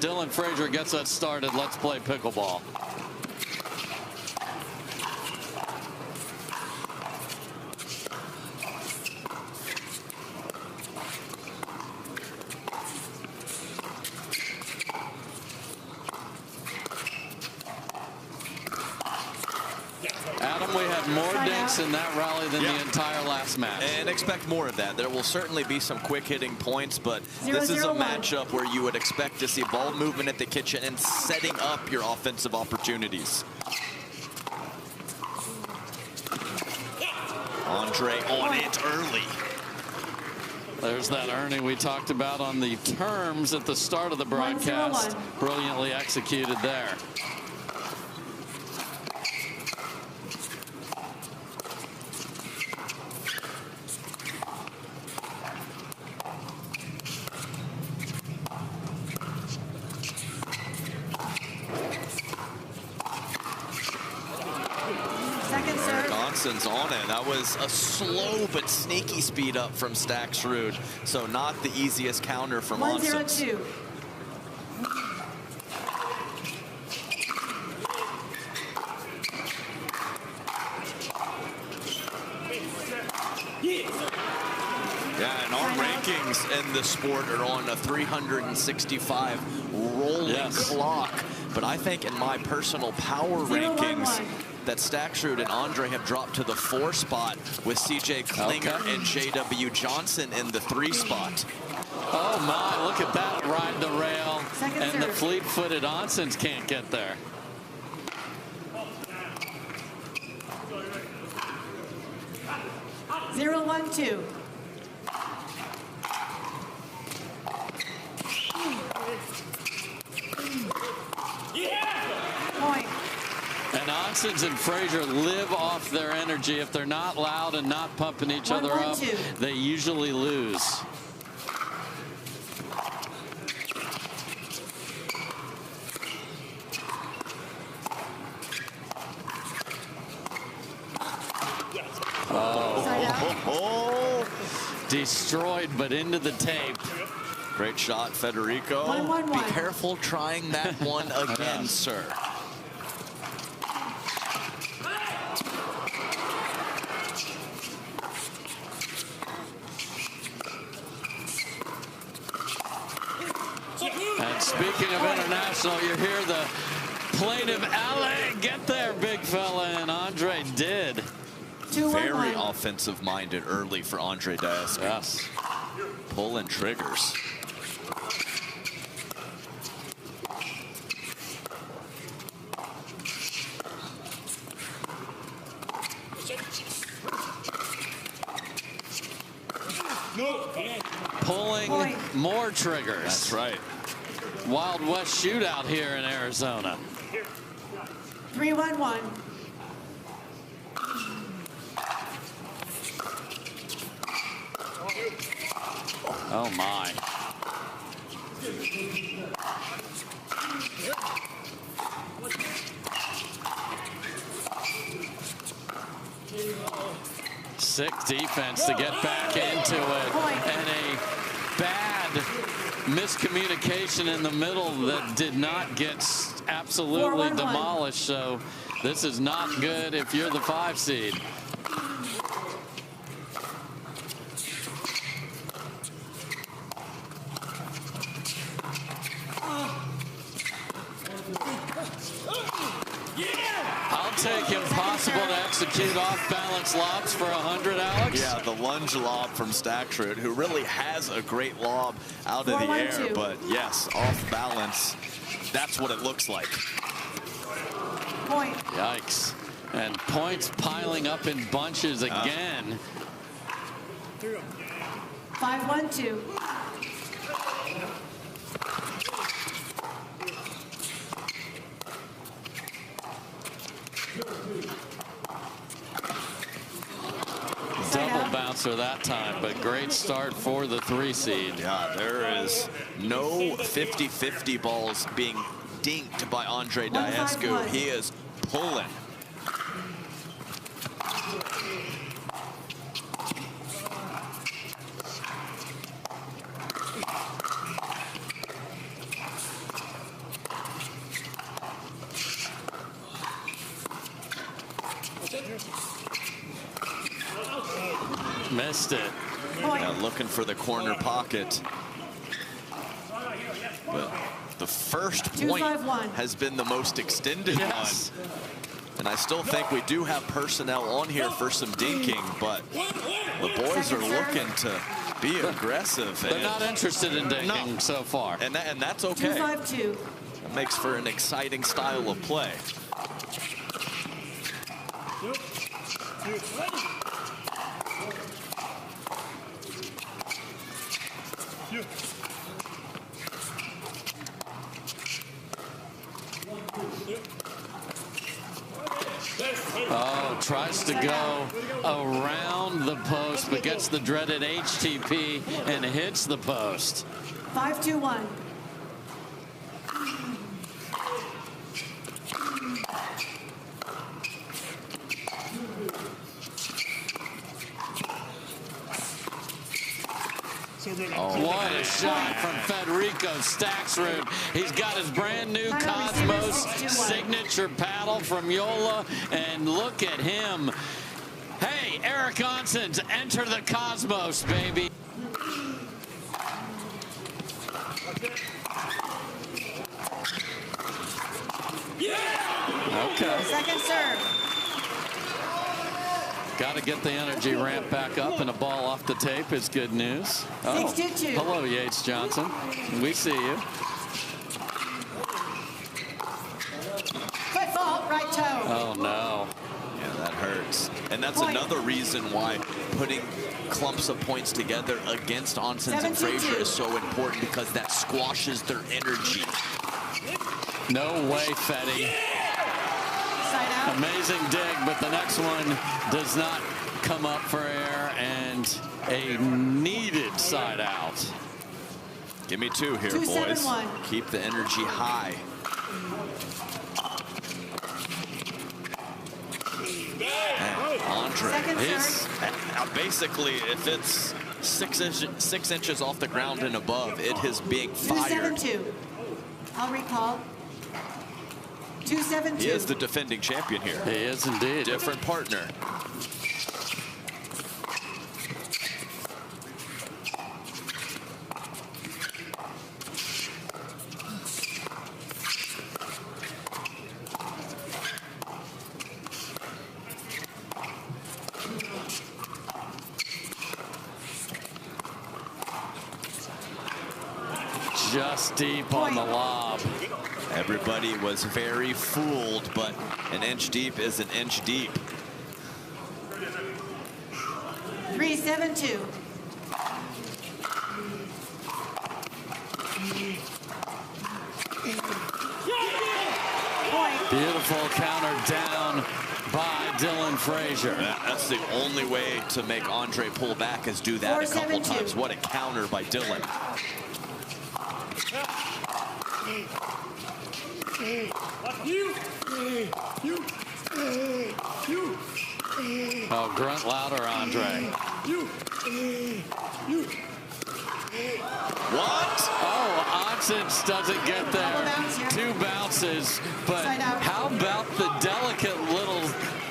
Dylan Frazier gets us started. Let's play pickleball. Adam, we had more dinks in that rally than the entire last match. And expect more of that. There will certainly be some quick hitting points, but this is a matchup where you would expect to see ball movement at the kitchen and setting up your offensive opportunities. Andrei on it early. There's that Ernie we talked about on the terms at the start of the broadcast. Brilliantly executed there. Oncins on it. That was a slow but sneaky speed up from Staksrud. So not the easiest counter from Oncins. 1-0-2. Yeah, and our rankings in the sport are on a 365 rolling clock. But I think in my personal power rankings, that Staksrud and Andrei have dropped to the 4 spot with CJ Klinger and JW Johnson in the 3 spot. Oh my, look at that, ride the rail. And the fleet-footed Oncins can't get there. Zero, 1-2. Point. And Oncins and Frazier live off their energy. If they're not loud and not pumping each other up, they usually lose. Oh. Destroyed, but into the tape. Great shot, Federico. 1-1-1. Be careful trying that one again, sir. And speaking of international, you hear the plaintive alley. Get there, big fella, and Andrei did. Very offensive-minded early for Andrei Daescu. Yes. Pulling triggers. Pulling more triggers. That's right. Wild West shootout here in Arizona. 3-1-1. Oh my. Sick defense to get back into it. And a bad miscommunication in the middle that did not get absolutely demolished. So this is not good if you're the 5 seed. I'll take impossible to execute off-balance lobs for 100, Alex. Yeah, the lunge lob from Staksrud, who really has a great lob out of the air. But yes, off balance, that's what it looks like. Point. Yikes. And points piling up in bunches again. 5-1-2. Double bouncer that time, but great start for the 3 seed. Yeah, there is no 50-50 balls being dinked by Andrei Daescu. He is pulling. Missed it. Yeah, looking for the corner pocket. But the first point has been the most extended one. And I still think we do have personnel on here for some dinking, but the boys are looking to be aggressive. They're not interested in dinking so far. And that's okay. 2-5-2. That makes for an exciting style of play. Oh, tries to go around the post, but gets the dreaded HTP and hits the post. 5-2-1. What a shot from Federico Staksrud. He's got his brand new Cosmos signature paddle from Yola, and look at him. Hey, Eric Oncins, enter the Cosmos, baby. Okay. Second serve. Got to get the energy ramp back up, and a ball off the tape is good news. Oh, 6-2. hello, Yates Johnson. We see you. Foot fault, right toe. Oh, no. Yeah, that hurts. And that's another reason why putting clumps of points together against Oncins and Frazier is so important, because that squashes their energy. No way, Fetty. Amazing dig, but the next one does not come up for air, and a needed side out. Give me two here, boys. Keep the energy high. And Andrei is basically, if it's 6 inches off the ground and above, it is being fired. 2-7-2. I'll recall. 2-7-2. He is the defending champion here. He is indeed. Different partner. Just deep on the lob. Everybody was very fooled, but an inch deep is an inch deep. 3-7-2. Beautiful counter down by Dylan Frazier. That's the only way to make Andrei pull back, is do that a couple times. What a counter by Dylan. Oh, grunt louder, Andrei. What? Oh, Oncins doesn't get there. 2 bounces, but how about the delicate little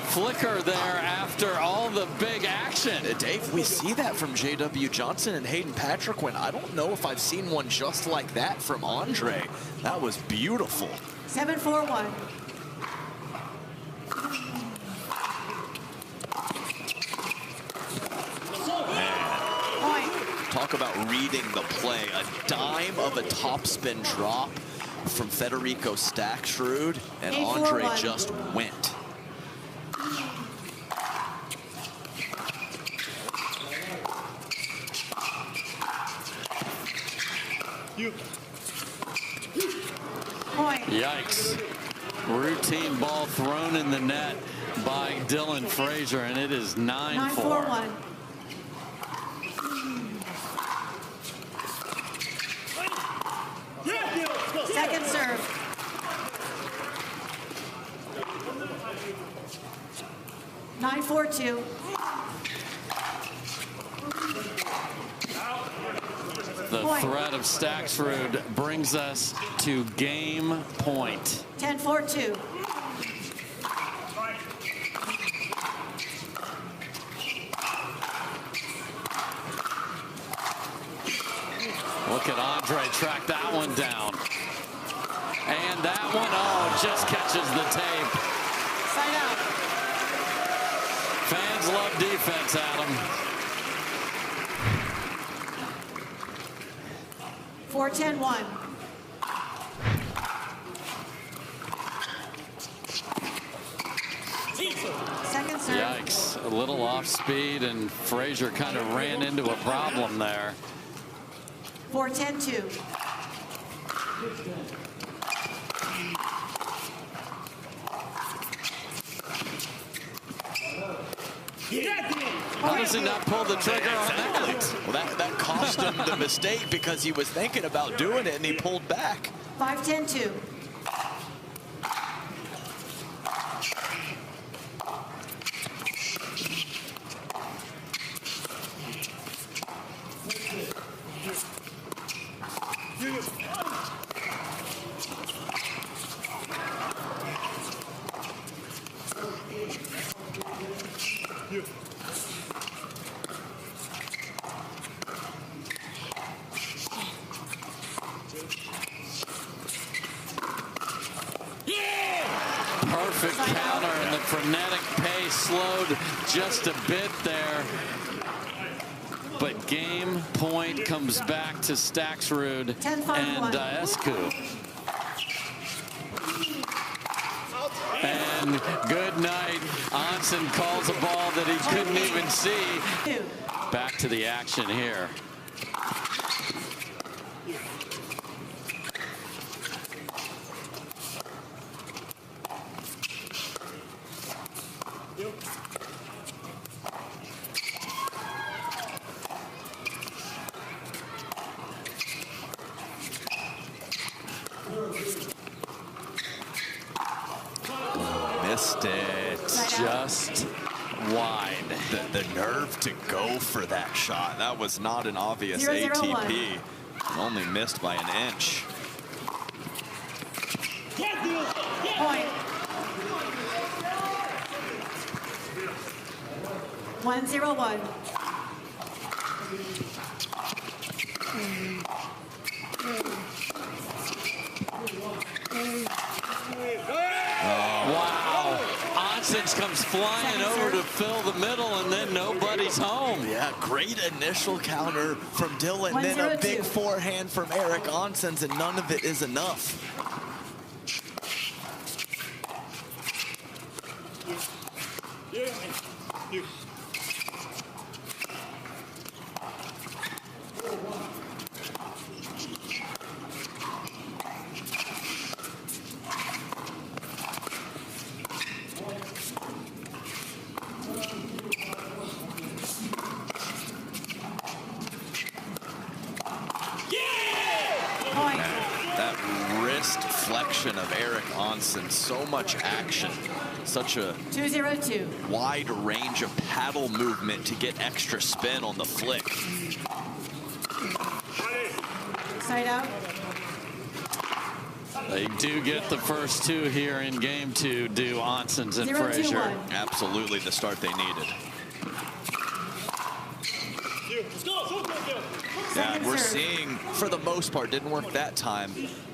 flicker there after all the big action? Dave, we see that from J.W. Johnson and Hayden Patriquin. I don't know if I've seen one just like that from Andrei. That was beautiful. 7-4-1. Talk about reading the play. A dime of a topspin drop from Federico Staksrud, and Andrei just went. Yikes. Routine ball thrown in the net by Dylan Frazier, and it is 9-4. Second serve. Nine, 4-2. The threat of Staksrud brings us to game point. 10-4-2. Look at Andrei track that one down. And that one, oh, just catches the tape. Side out. Fans love defense, Adam. 4-10-1. Second serve. Yikes, a little off speed, and Frazier kind of ran into a problem there. 4-10-2. How does he not pull the trigger on that? Well, that cost him the mistake because he was thinking about doing it and he pulled back. 5-10-2. Perfect counter, and the frenetic pace slowed just a bit there. But game point comes back to Staksrud and Daescu. And good night. Oncins calls a ball that he couldn't even see. Back to the action here. Missed it. Just wide. The nerve to go for that shot. That was not an obvious ATP. Only missed by an inch. Point. 1-0-1. Wow. Oncins comes flying over to fill the middle, and then nobody's home. Yeah, great initial counter from Dylan, then a big forehand from Eric Oncins, and none of it is enough. That wrist flexion of Eric Oncins, so much action, such a 2-0-2. wide range of paddle movement to get extra spin on the flick. Side out. They do get the first two here in game two, do Oncins and Frazier. Absolutely the start they needed. Yeah, we're seeing, for the most part, didn't work that time,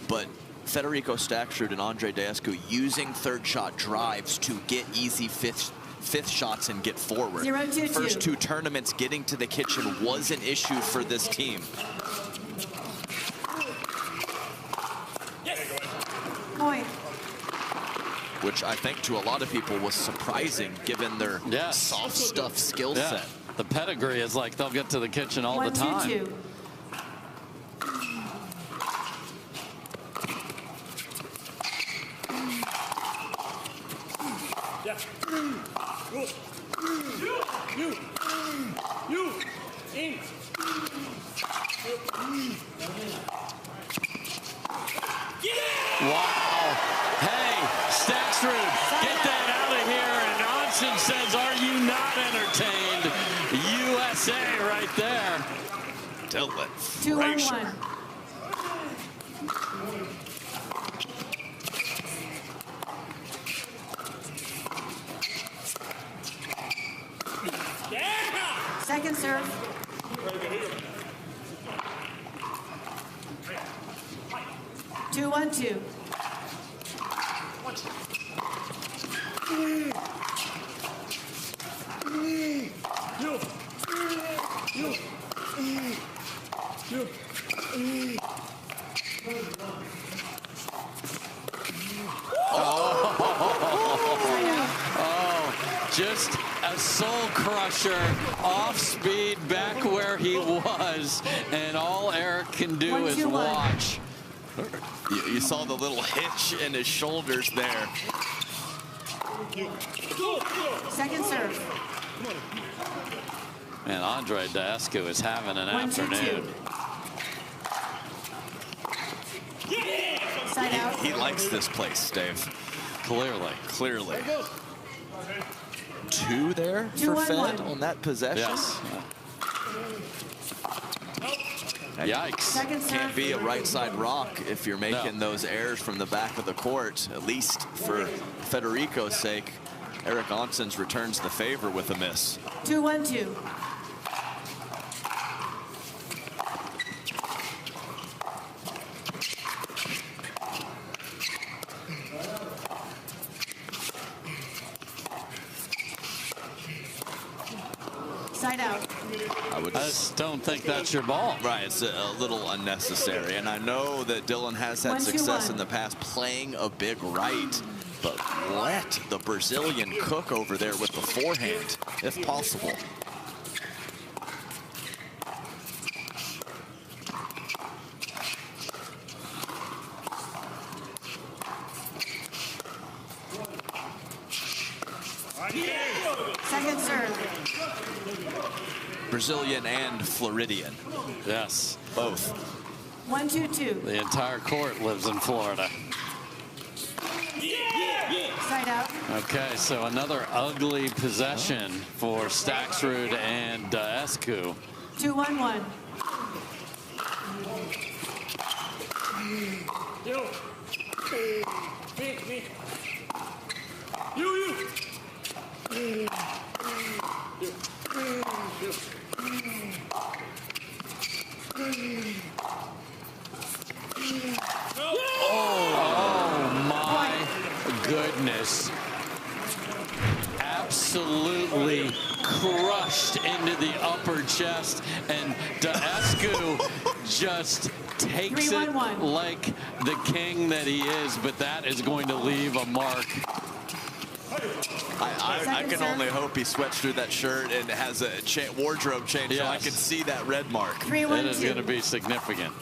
but Federico Staksrud and Andrei Daescu using third shot drives to get easy fifth shots and get forward. 0-2-2. First two tournaments, getting to the kitchen was an issue for this team. Point. Which I think to a lot of people was surprising given their soft stuff skill set. The pedigree is like they'll get to the kitchen all the time. 1-2-2. Wow. Hey, Staksrud, get that out of here. And Oncins says, are you not entertained? USA right there. Dylan. 2-1-1. Second serve. 2-1-2. Just a soul crusher, off speed back where he was, and all Eric can do is watch. You saw the little hitch in his shoulders there. Second serve. And Andrei Daescu is having an afternoon. Side out. He likes this place, Dave. Clearly. 2 there for Fed on that possession. Yes. Yikes. Can't be a right side rock if you're making those errors from the back of the court. At least for Federico's sake, Eric Oncins returns the favor with a miss. 2-1-2. Side out. I just don't think that's your ball. Right, it's a little unnecessary. And I know that Dylan has had success in the past playing a big right, but let the Brazilian cook over there with the forehand, if possible. Second serve. Brazilian and Floridian. Yes. Both. 1-2-2. The entire court lives in Florida. Side out. Okay, so another ugly possession for Staksrud and Daescu. 2-1-1. Oh my goodness. Absolutely crushed into the upper chest, and Daescu just takes it like the king that he is, but that is going to leave a mark. I can only hope he sweats through that shirt and has a wardrobe change, so I can see that red mark. That is going to be significant.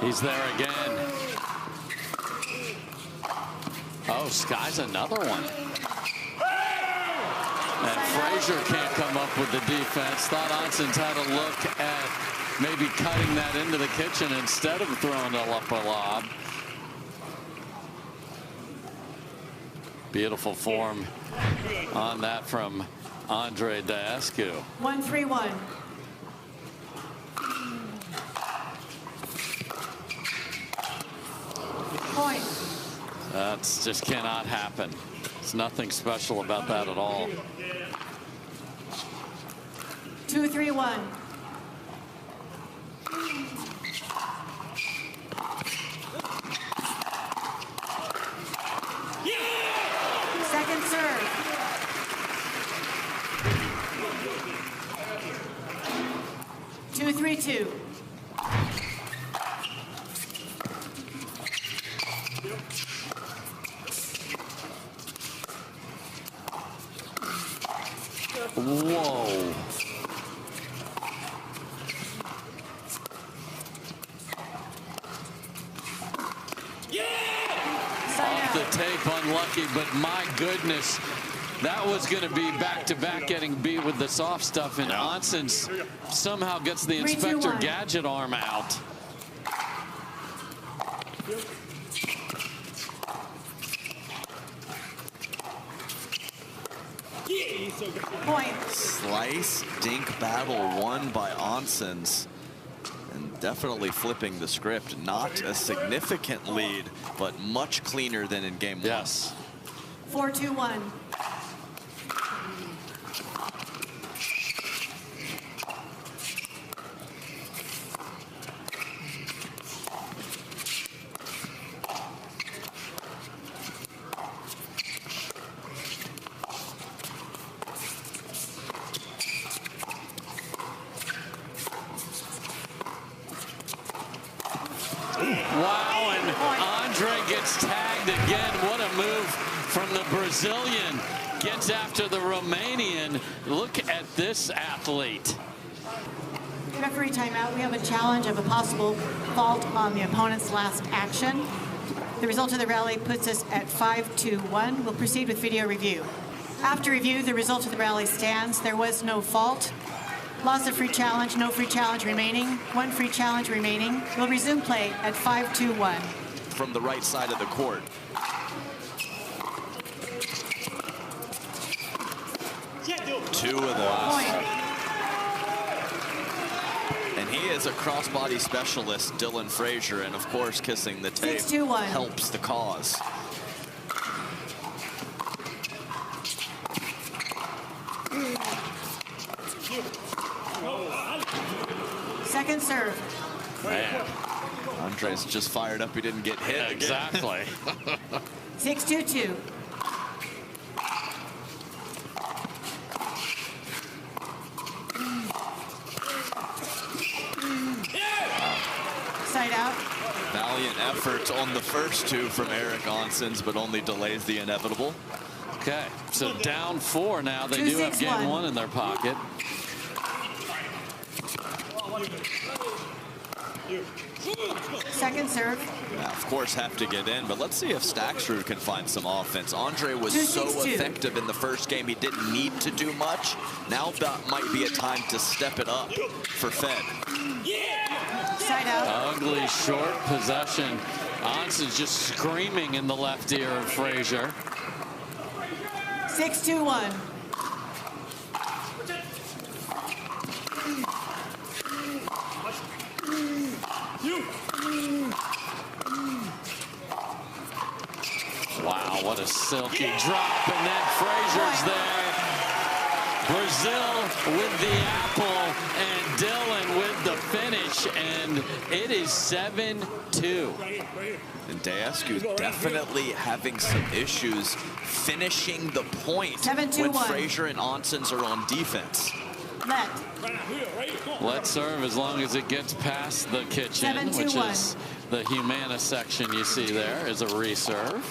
He's there again. Oh, Sky's another one. And Frazier can't come up with the defense. Thought Oncins had a look at maybe cutting that into the kitchen instead of throwing a upper lob. Beautiful form on that from Andrei Daescu. 1-3-1. Point. That's just cannot happen. There's nothing special about that at all. 2-3-1. Second serve. Two, 3-2. Whoa. Off the tape, unlucky, but my goodness, that was going to be back-to-back getting beat with the soft stuff, and Oncins somehow gets the Inspector Gadget arm out. Point. Slice, Dink battle won by Oncins. And definitely flipping the script. Not a significant lead, but much cleaner than in game one. Yes. 4-2-1. Wow, and Andrei gets tagged again. What a move from the Brazilian. Gets after the Romanian. Look at this athlete. Referee timeout. We have a challenge of a possible fault on the opponent's last action. The result of the rally puts us at 5-2-1. We'll proceed with video review. After review, the result of the rally stands. There was no fault. Loss of free challenge, no free challenge remaining. One free challenge remaining. We'll resume play at 5-2-1. From the right side of the court. Two of those. Point. And he is a crossbody specialist, Dylan Frazier, and of course kissing the tape 6-2-1. helps the cause. Second serve. Man, Andrei's just fired up. He didn't get hit. exactly. 6-2-2. Side out. Valiant effort on the first two from Eric Oncins, but only delays the inevitable. Okay, so down 4 now. They do have game 2-6-1. 1 in their pocket. Second serve. Now, of course, have to get in, but let's see if Staksrud can find some offense. Andrei was 2-6-2. so effective in the first game, he didn't need to do much. Now that might be a time to step it up for Fed. Side out. Ugly short possession. Oncins just screaming in the left ear of Frazier. 6-2-1. Wow, what a silky drop, and then Frazier's there. Brazil with the apple, and Dylan with the finish, and it is 7-2. And Daescu definitely having some issues finishing the point 7-2-1. when Frazier and Oncins are on defense. Let. Let's serve as long as it gets past the kitchen, 7-2-1. which is the Humana section you see there is a reserve.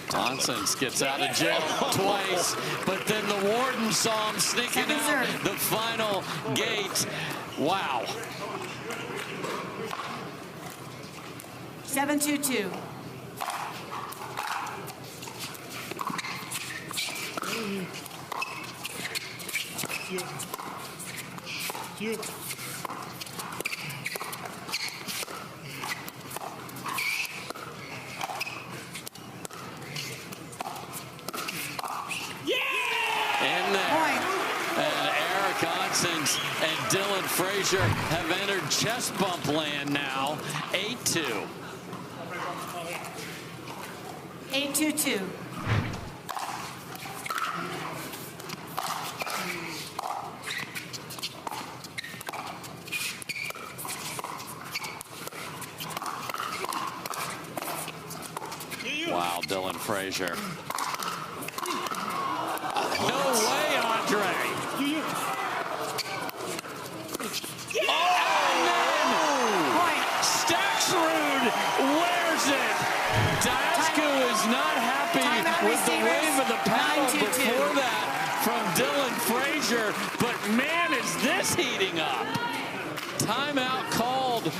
Oncins gets out of jail twice, but then the warden saw him sneaking Second out serve. the final gate. Wow. 7-2-2. In there. And Eric Oncins and Dylan Frazier have entered chest bump land now. 8-2. 8-2-2. Wow, Dylan Frazier. No way, Andrei. And then Staksrud wears it. Daescu is not happy with the wave of the paddle before that from Dylan Frazier, but man, is this heating up. Timeout called.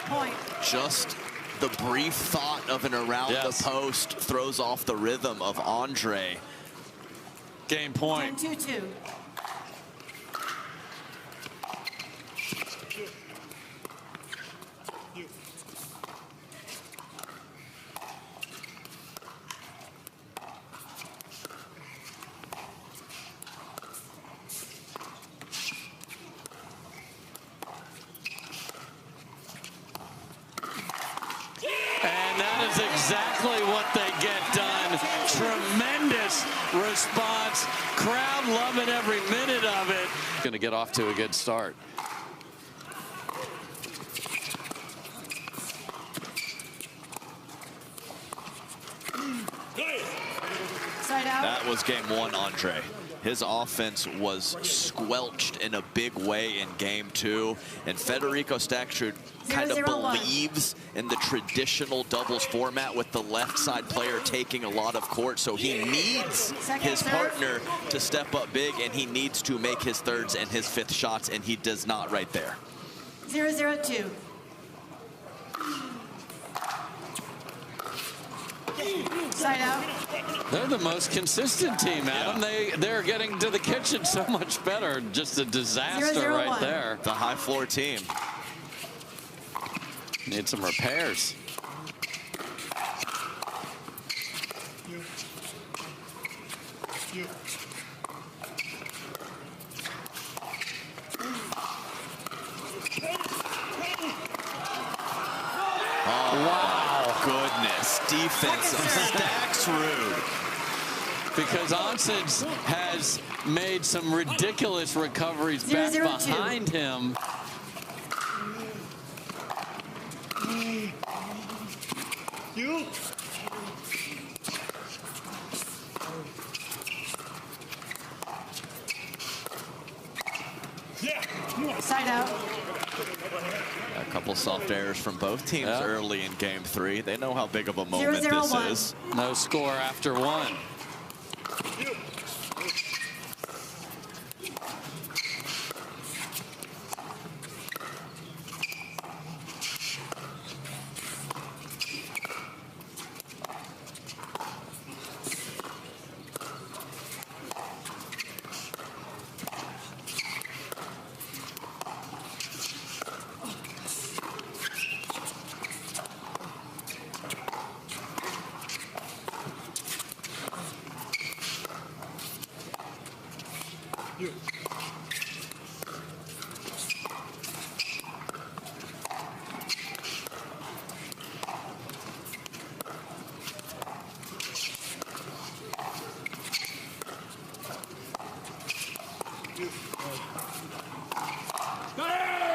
Point. Just the brief thought of an around Yes. the post throws off the rhythm of Andrei. Game point. 10-2-2. And that is exactly what they get done. Tremendous response. Crowd loving every minute of it. Going to get off to a good start. Side out. That was game one, Andrei. His offense was squelched in a big way in game two, and Federico Staksrud kind of believes in the traditional doubles format with the left side player taking a lot of court, so he needs his partner to step up big, and he needs to make his thirds and his fifth shots, and he does not right there. 0-0-2. Side out. They're the most consistent team, Adam. Yeah. They're getting to the kitchen so much better. Just a disaster 0-0-1. right there. The high floor team. Need some repairs. Oh, wow. Goodness. Defense of Staksrud. Because Oncins has made some ridiculous recoveries back behind him. Side out. A couple soft errors from both teams early in game three. They know how big of a moment this is. No score after one.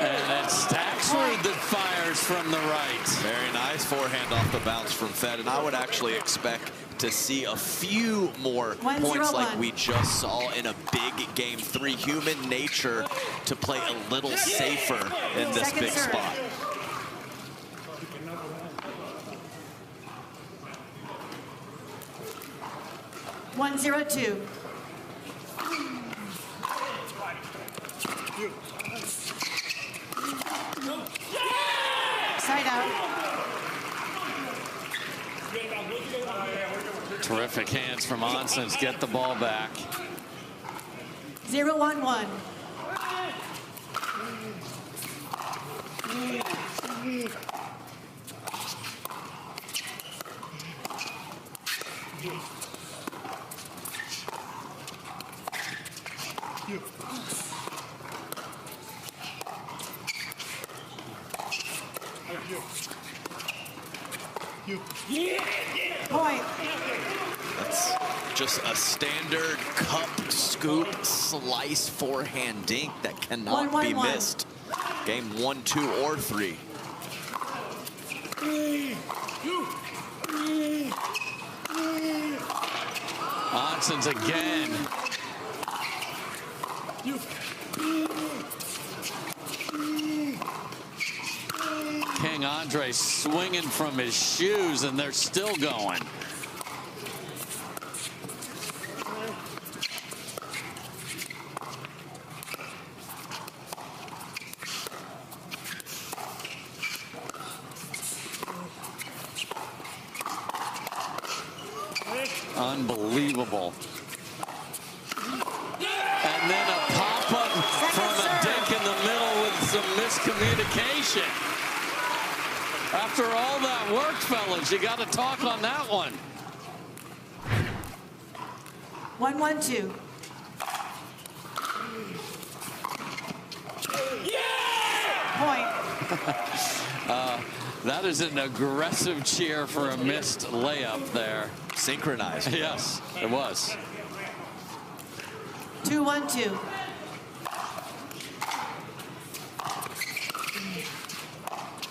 And it's Staksrud that fires from the right. Very nice forehand off the bounce from Fed, and I would actually expect to see a few more points like we just saw in a big game three. Human nature to play a little safer in this big spot. One, 0-2. Side out. Terrific hands from Oncins. Get the ball back. 0-1-1. Point. That's just a standard cup, scoop, slice, forehand dink that cannot be missed. Game 1, 2, or 3. Oncins again. King Andrei swinging from his shoes, and they're still going. Unbelievable. And then a pop-up from a Dink in the middle with some miscommunication. After all that work, fellas, you got to talk on that one. 1-1-2. Point. That is an aggressive cheer for a missed layup there. Synchronized. Yes, it was. 2-1-2.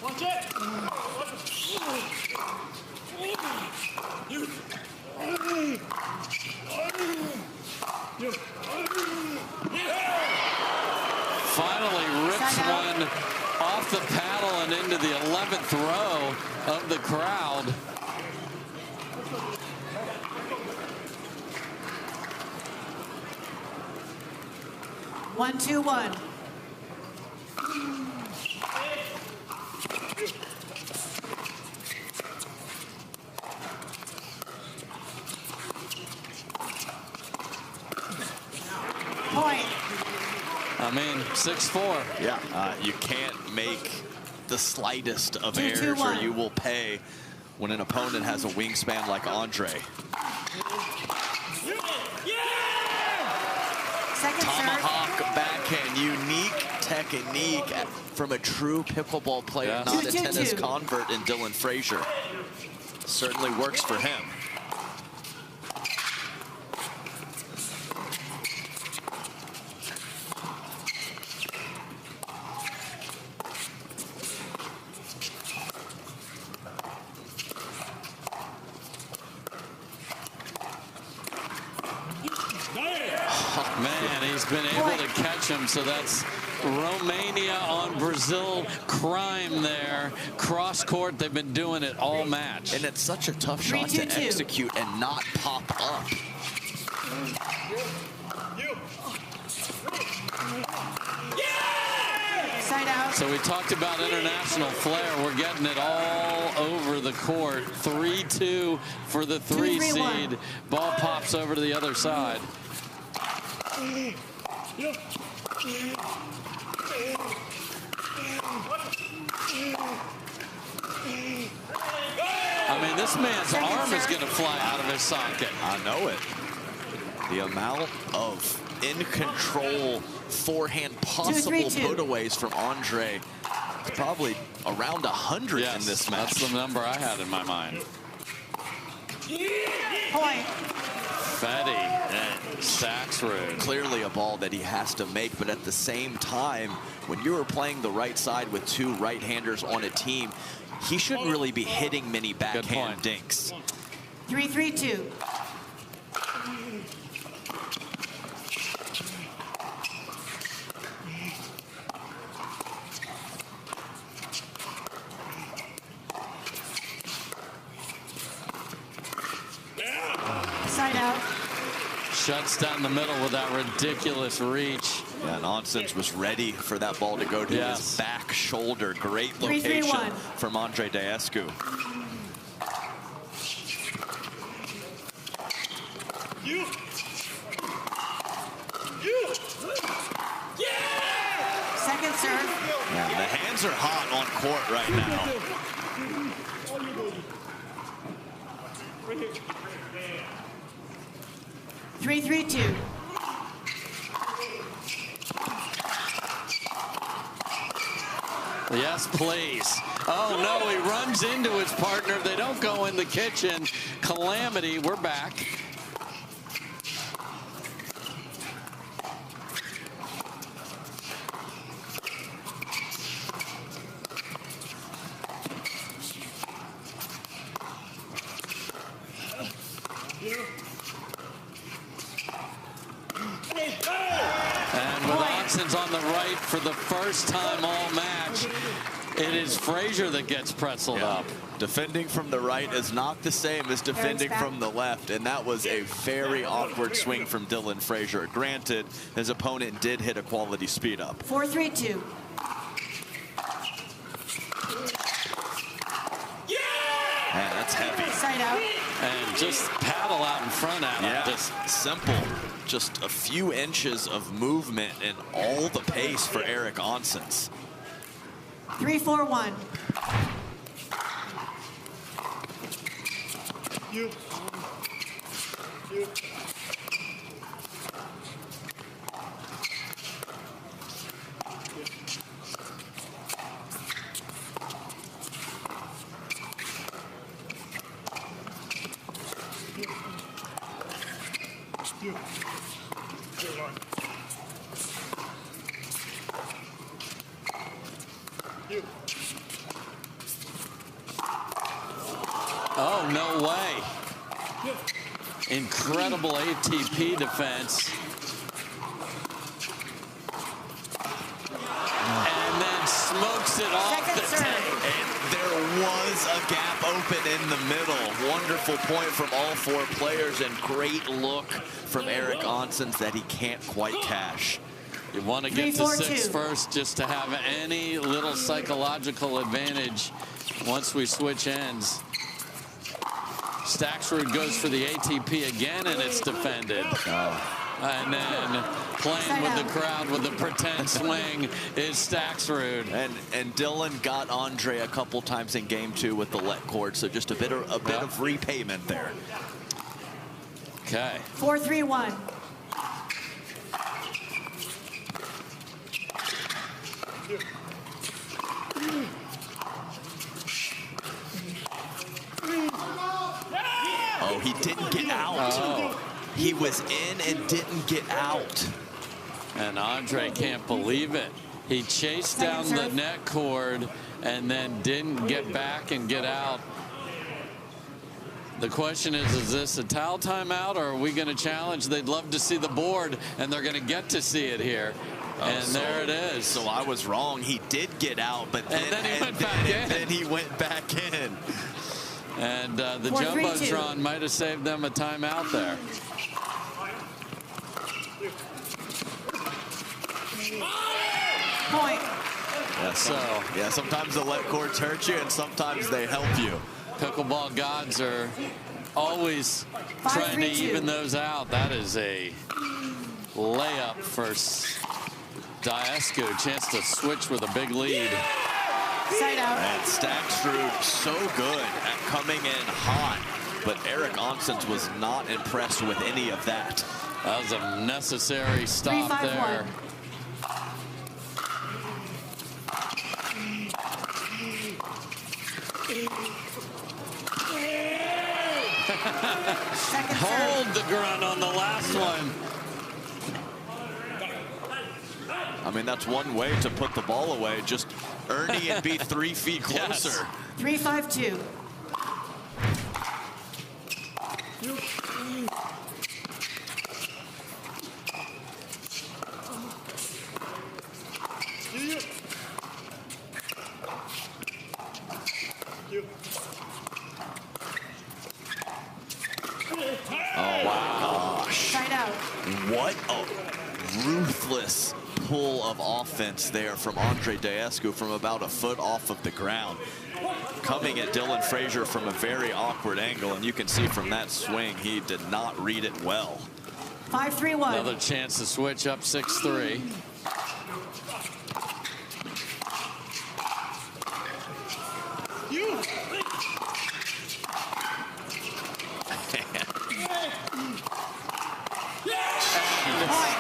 Watch it. Finally rips one off the paddle and into the 11th row of the crowd. One, 2-1. Point. I mean, 6-4. Yeah, you can't make the slightest of 2-2-1. errors or you will pay when an opponent has a wingspan like Andrei. Second Tomahawk backhand, unique technique from a true pickleball player, not a tennis convert in Dylan Frazier. Certainly works for him. Man, he's been able to catch him, so that's Romania on Brazil crime there. Cross court, they've been doing it all match. And it's such a tough shot to execute and not pop up. Side out. So we talked about international flair. We're getting it all over the court. 3-2 for the 3 seed. Ball pops over to the other side. I mean, this man's arm is going to fly out of his socket. I know it. The amount of in-control forehand possible putaways from Andrei is probably around 100 in this match. That's the number I had in my mind. Point. Feddy and Staksrud. Clearly a ball that he has to make, but at the same time, when you are playing the right side with 2 right-handers on a team, he shouldn't really be hitting many backhand dinks. 3-3-2. Side out. Shuts down the middle with that ridiculous reach. Yeah, and Oncins was ready for that ball to go to his back shoulder. Great location from Andrei Daescu. Second serve. Yeah, the hands are hot on court right now. 3-3-2. Yes, please. Oh, no, he runs into his partner. They don't go in the kitchen. Calamity, we're back. And with Oncins on the right for the first time all match, it is Frazier that gets pretzeled up. Defending from the right is not the same as defending from the left, and that was a very awkward swing from Dylan Frazier. Granted, his opponent did hit a quality speed up. 4-3-2. Man, that's heavy. Side out. And just paddle out in front at him. Yeah, just simple. Just a few inches of movement and all the pace for Eric Oncins. 3-4-1. You. Oh, no way. Incredible ATP defense. And then smokes it off the tape. And there was a gap open in the middle. Wonderful point from all four players, and great look from Eric Oncins that he can't quite cash. You want to get to 6 first just to have any little psychological advantage once we switch ends. Staksrud goes for the ATP again, and it's defended. And then playing with the crowd with the pretend swing is Staksrud. And Dylan got Andrei a couple times in game 2 with the let cord, so just a bit of repayment there. Okay. 4-3-1. Oh, he didn't get out. Oh. He was in and didn't get out. And Andrei can't believe it. He chased down the net cord and then didn't get back and get out. The question is this a towel timeout, or are we going to challenge? They'd love to see the board, and they're going to get to see it here. And there it is. So I was wrong. He did get out, but then he went back in. And the Jumbotron might have saved them a timeout there. Point. Yeah, sometimes the let cords hurt you, and sometimes they help you. Pickleball gods are always trying to even those out. That is a layup for Daescu. Chance to switch with a big lead. Side out. And Staksrud so good at coming in hot, but Eric Oncins was not impressed with any of that. That was a necessary stop there. Hold the grunt on the last one. I mean, that's one way to put the ball away. Just Ernie and be 3 feet closer. 3-5-2. Oh, wow. Gosh. Side out. What a ruthless pull of offense there from Andrei Daescu from about a foot off of the ground. Coming at Dylan Frazier from a very awkward angle, and you can see from that swing he did not read it well. 5-3-1. Another chance to switch up 6-3.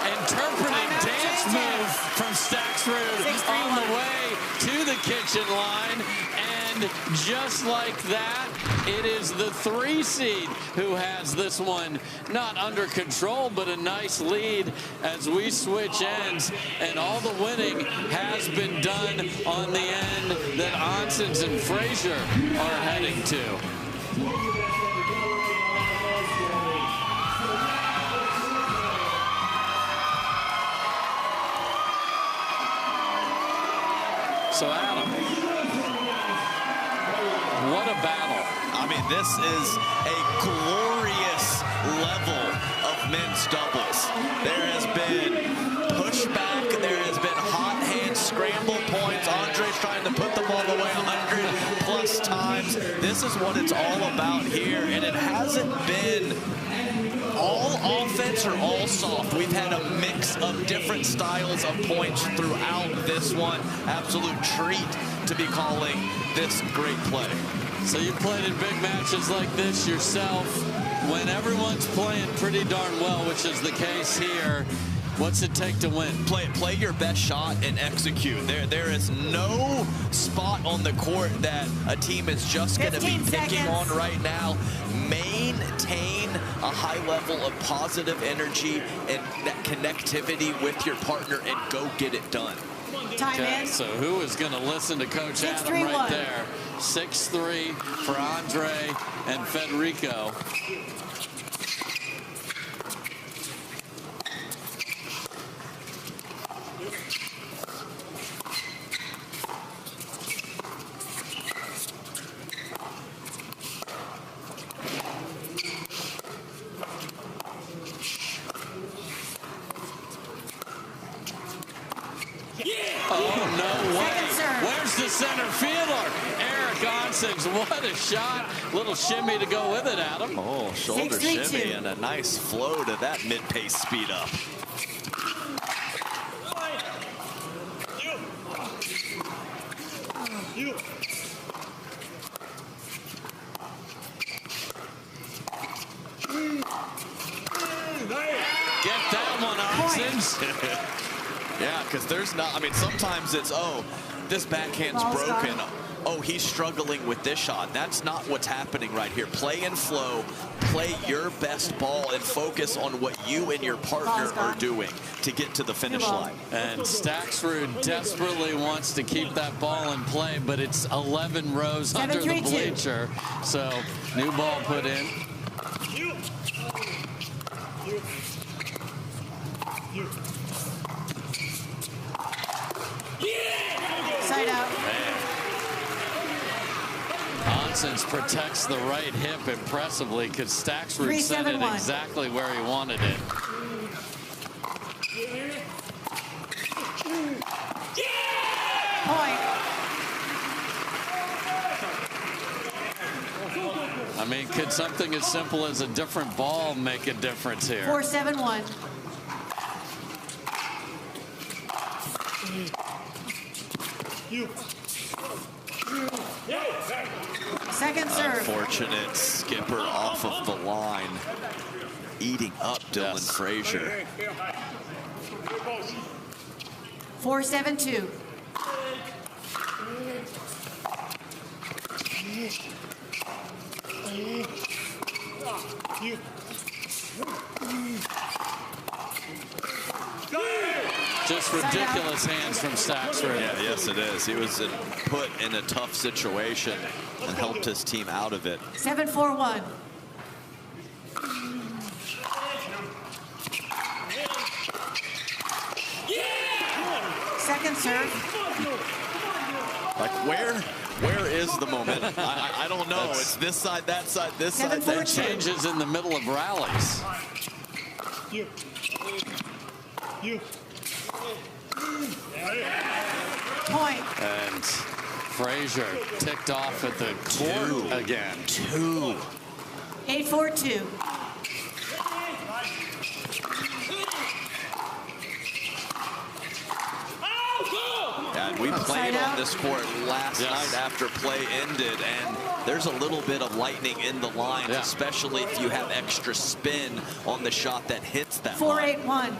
Interpreting dance move from Staksrud on the way to the kitchen line, and just like that, it is the 3 seed who has this one not under control, but a nice lead as we switch ends, and all the winning has been done on the end that Oncins and Frazier are heading to. So, Adam, what a battle. I mean, this is a glorious level of men's doubles. There has been pushback. There has been hot hand scramble points. Andrei's trying to put the ball away 100+ times. This is what it's all about here, and it hasn't been all offense or all soft. We've had a mix of different styles of points throughout this one. Absolute treat to be calling this great play. So you played in big matches like this yourself. When everyone's playing pretty darn well, which is the case here, what's it take to win? Play your best shot and execute. There is no spot on the court that a team is just going to be picking on right now. Maintain a high level of positive energy and that connectivity with your partner and go get it done. Okay, so who is going to listen to Coach Adam right there? 6-3 for Andrei and Federico. Center fielder, Oncins. What a shot. Little shimmy to go with it, Adam. Oh, shoulder shimmy and a nice flow to that mid-pace speed up. Get that one, Oncins. Yeah, because there's not, I mean, sometimes it's, oh, this backhand's broken. Oh, he's struggling with this shot. That's not what's happening right here. Play and flow, play your best ball, and focus on what you and your partner are doing to get to the finish line. And Staksrud desperately wants to keep that ball in play, but it's 11 rows under the bleacher. So, new ball put in. Side out. Oncins protects the right hip impressively because Staksrud sent it exactly where he wanted it. Point. I mean, could something as simple as a different ball make a difference here? 4-7-1. Second serve. Unfortunate skipper off of the line, eating up Dylan Frazier. 4-7-2. Just ridiculous hands from Staksrud. Yeah, yes, it is. He was put in a tough situation and helped his team out of it. 7-4-1. Second serve. Like where is the momentum? I don't know. It's this side, that side, this side. That changes in the middle of rallies. Point. And Frazier ticked off at the court again. 8-4-2. And we played on this court last night after play ended, and there's a little bit of lightning in the line, especially if you have extra spin on the shot that hits that 4-8-1.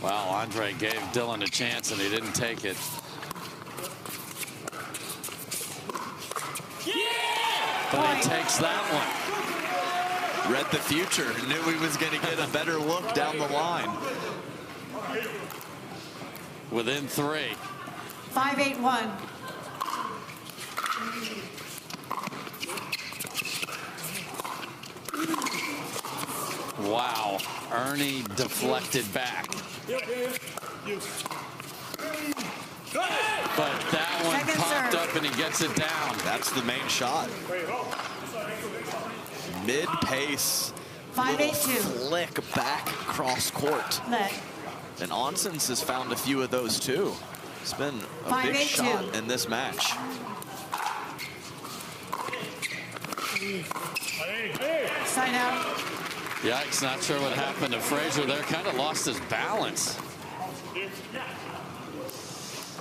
Wow, Andrei gave Dylan a chance and he didn't take it. But he takes that one. Read the future, knew he was going to get a better look down the line. Within 3. 5-8-1. Wow, Ernie deflected back. But that one popped up and he gets it down. That's the main shot. Mid-pace, little flick back cross court. And Oncins has found a few of those too. It's been a big shot in this match. Side out. Yikes, not sure what happened to Frazier there. Kind of lost his balance.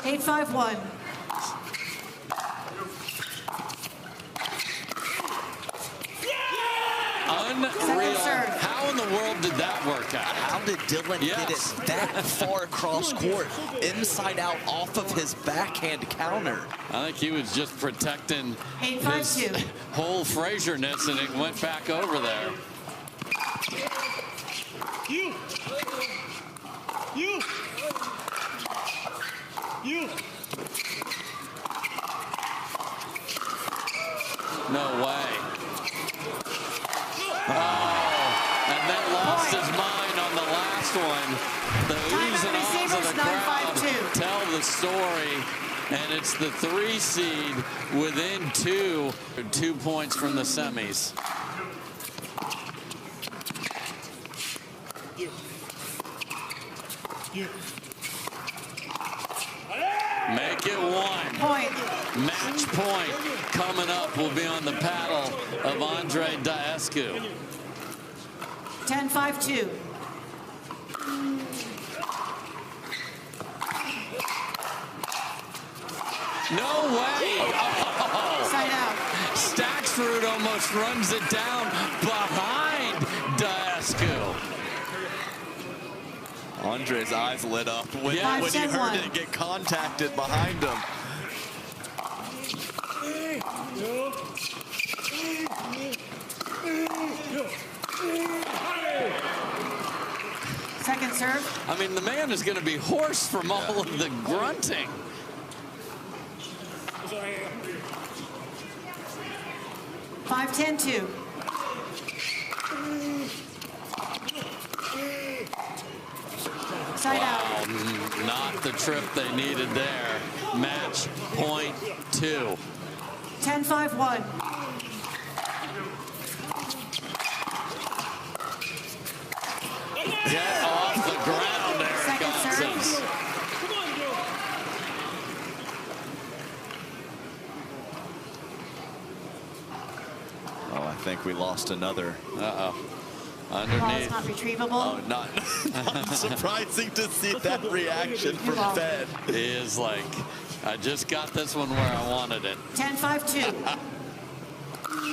8-5-1. Unreal. How in the world did that work out? How did Dylan get it that far across court, inside out, off of his backhand counter? I think he was just protecting 8-5-2. his whole Frazier-ness, and it went back over there. You. No way. Oh, and then lost his mind on the last one. The oohs and ahs of the crowd tell the story, and it's the 3 seed within 2 points from the semis. Make it 1. Match point coming up will be on the paddle of Andrei Daescu. 10-5-2. No way! Oh. Side out. Staksrud almost runs it down behind Daescu. Andrei's eyes lit up when he heard it get contacted behind him. Second serve. I mean, the man is going to be hoarse from all of the grunting. Five, 10-2. Side out. Not the trip they needed there. Match point 2. 10-5-1. Get off the ground, Eric Oncins. Oh, I think we lost another. Uh-oh. Ball is Underneath. not retrievable. Oh, not surprising to see that reaction from Fed. He is like, I just got this one where I wanted it. 10-5-2.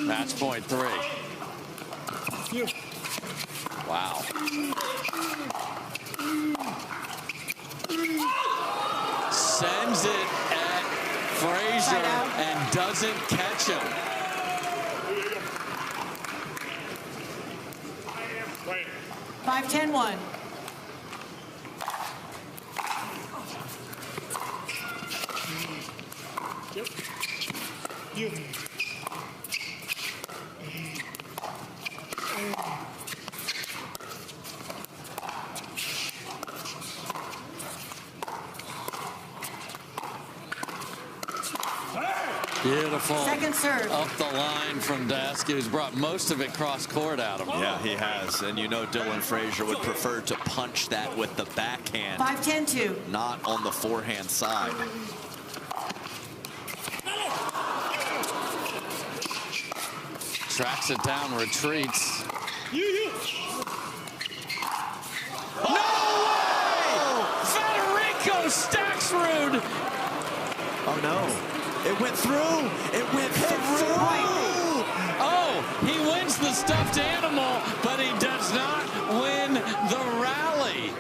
Match point 3. Wow. Sends it at Frazier and doesn't catch him. Right. 5-10-1. Yep. You. Beautiful. Second serve. Up the line from Daescu, who's brought most of it cross court at him. Yeah, he has. And you know Dylan Frazier would prefer to punch that with the backhand. 5-10-2. Not on the forehand side. Tracks it down, retreats. You. No way! Federico Staksrud! Oh, no. It went through. It went through. Oh, he wins the stuffed animal, but he does not win the rally.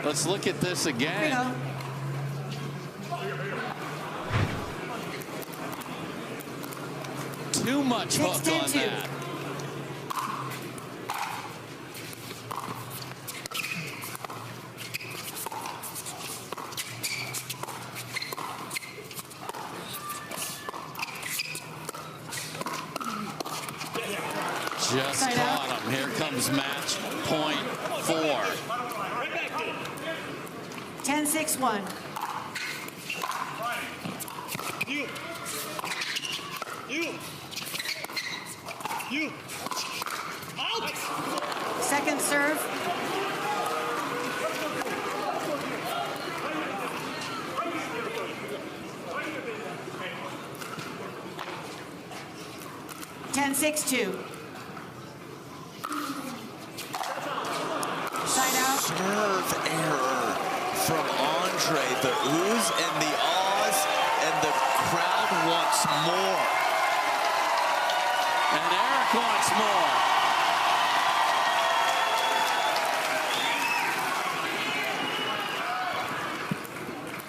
Let's look at this again. Here we go. Too much hook on 6-10-2. that. Just caught him. Here comes match point 4. 10-6-1. You. Out. Second serve. serve error from Andrei. The oohs and the ahs, and the crowd wants more. And Eric wants more.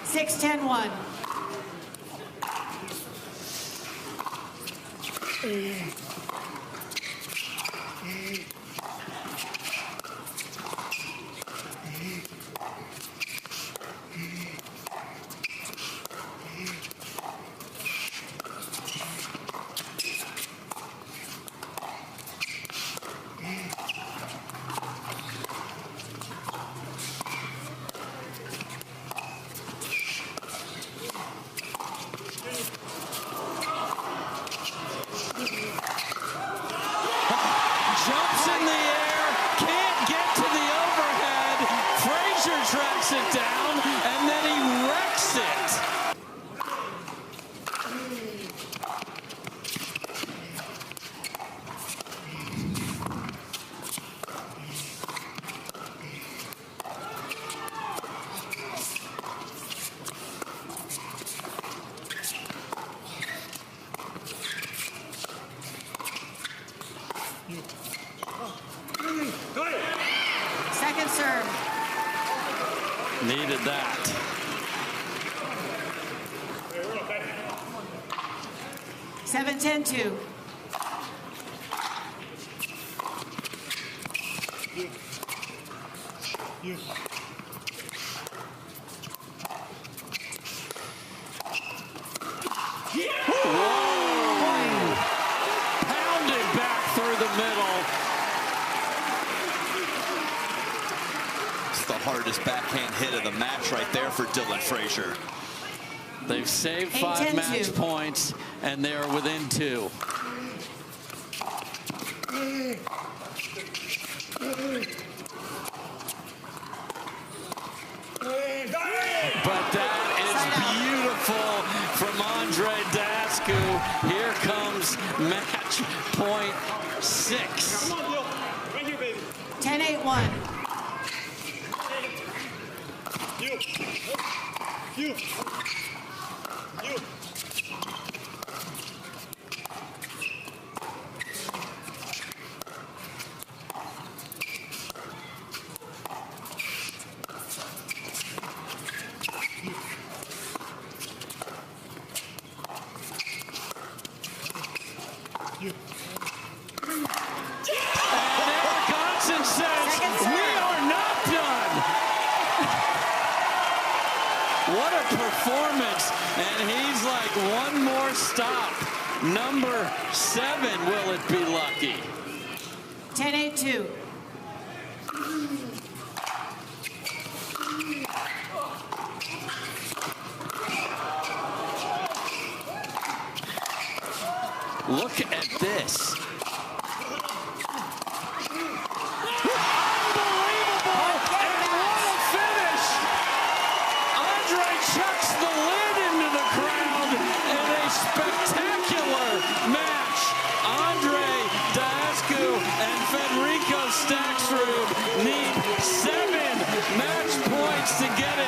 Six, 10-1. Jumps in the air, can't get to the overhead. Frazier tracks it down, and then he wrecks it. Second serve. Needed that. Seven, 10-2. Pounded back through the middle. It's the hardest backhand hit of the match right there for Dylan Frazier. They've saved 8, 5 10, match 2. points, and they're within 2. But that is beautiful from Andrei Daescu. Here comes match point 6. Come on, Bill. Right here, baby. 10-8-1. You. Oncins says, "We are not done." What a performance. And he's like, one more stop. Number 7, will it be lucky? 10-8-2. Look at this. Chucks the lid into the crowd in a spectacular match. Andrei Daescu and Federico Staksrud need 7 match points to get